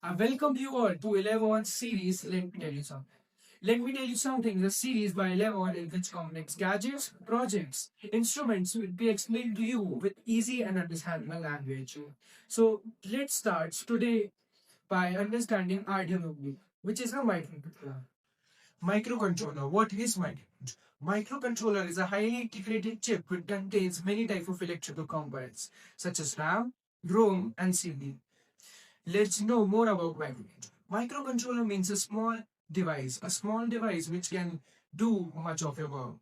I welcome you all to Elevon series. Let me tell you something. Let me tell you something. The series by Elevon in which complex gadgets, projects, instruments will be explained to you with easy and understandable language. So let's start today by understanding Arduino, which is a microcontroller. Microcontroller. What is microcontroller? Microcontroller is a highly integrated chip which contains many types of electrical components such as RAM, ROM, and CPU. Let's know more about microcontroller. Microcontroller means a small device which can do much of your work.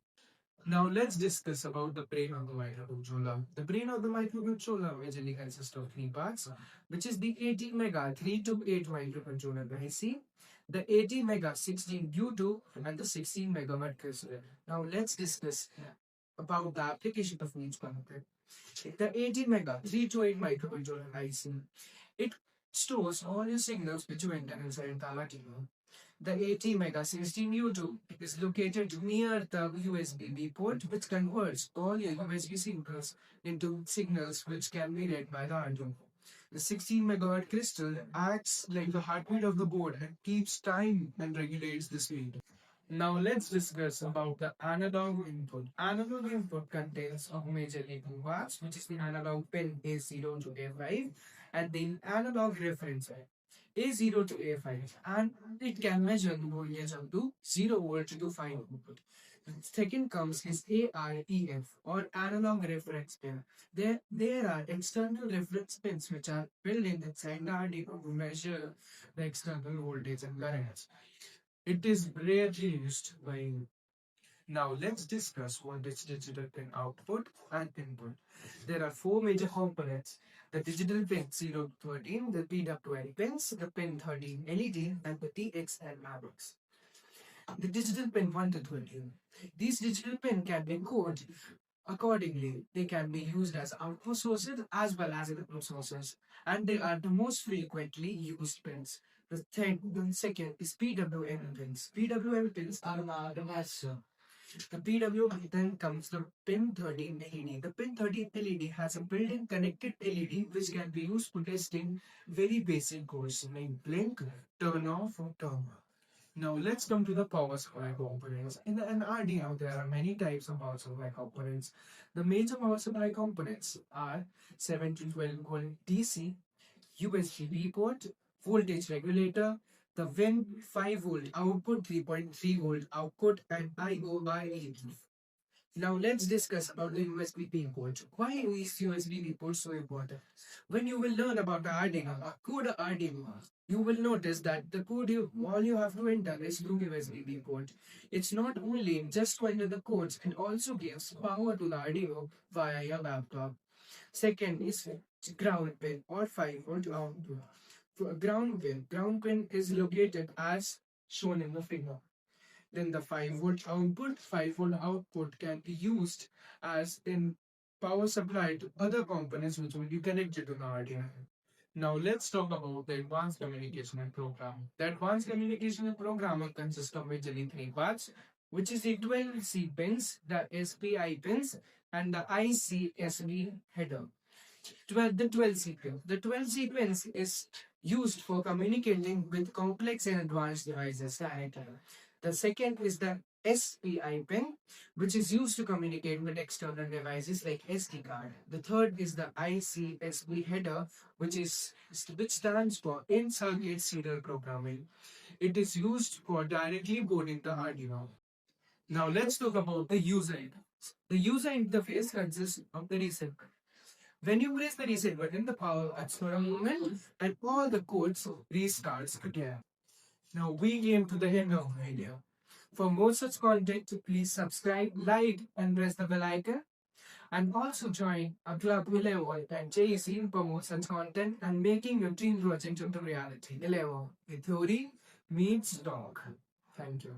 Now let's discuss about the brain of the microcontroller. The brain of the microcontroller majorly consists of three parts, which is the 80 mega 3 to 8 microcontroller IC, the 80 mega 16U2, and the 16 megawatt crystal. Now let's discuss about the application of each one of them. The 80 mega 3 to 8 microcontroller IC. It stores all your signals which you enter inside the Arduino. The 80 mega 16U2 is located near the USB-B port, which converts all your USB signals into signals which can be read by the Arduino. The 16 megawatt crystal acts like the heartbeat of the board and keeps time and regulates the speed. Now let's discuss about the analog input. Analog input contains of majorly two parts, which is the analog pin A0 to A5 and the analog reference pin A0 to A5, and it can measure the voltage up to 0 volt to 5 volt. Second comes is AREF or analog reference pin. There are external reference pins which are built in inside the Arduino to measure the external voltage and currents. It is rarely used by. Now let's discuss what is digital pin output and input. There are four major components: the digital pin 0 to 13, the PWM pins, the pin 13 LED, and the TXL matrix. The digital pin 1 to 13. These digital pin can be coded accordingly. They can be used as output sources as well as input sources, and they are the most frequently used pins. The second is PWM pins. PWM pins are the master. The PWM then comes the pin 13 LED. The pin 13 LED has a built-in connected LED which can be used for testing very basic codes like blink, turn off, or turn on. Now let's come to the power supply components. In an Arduino, there are many types of power supply components. The major power supply components are 7 to 12 volt DC, USB port, voltage regulator, the WIN 5 volt output, 3.3 volt output, and IO/RE. Now let's discuss about the USB port. Why is USB port so important? When you will learn about the Arduino, a code Arduino, you will notice that the code all you have to enter is through USB port. It's not only just to enter the codes, it also gives power to the Arduino via your laptop. Second is ground pin or 5 volt output. For a ground pin. Ground pin is located as shown in the figure. Then the 5 volt output can be used as in power supply to other components which will be connected to the Arduino. Now let's talk about the advanced communication and program. The advanced communication and programmer consists of majorly three parts, which is the 12C pins, the SPI pins, and the ICSB header. 12 sequence. The 12 sequence is used for communicating with complex and advanced devices directly. The second is the SPI pin, which is used to communicate with external devices like SD card. The third is the ICSB header, which stands for in-circuit serial programming. It is used for directly boarding the Arduino. Now let's talk about the user interface. The user interface consists of the reset. When you press the reset button, the power cuts for a moment and all the codes restarts again. Now we came to the end of the video. For more such content, please subscribe, like, and press the bell icon. And also join a club Elevon and JEC for more such content and making your dream project into reality. Elevon, the theory meets dog. Thank you.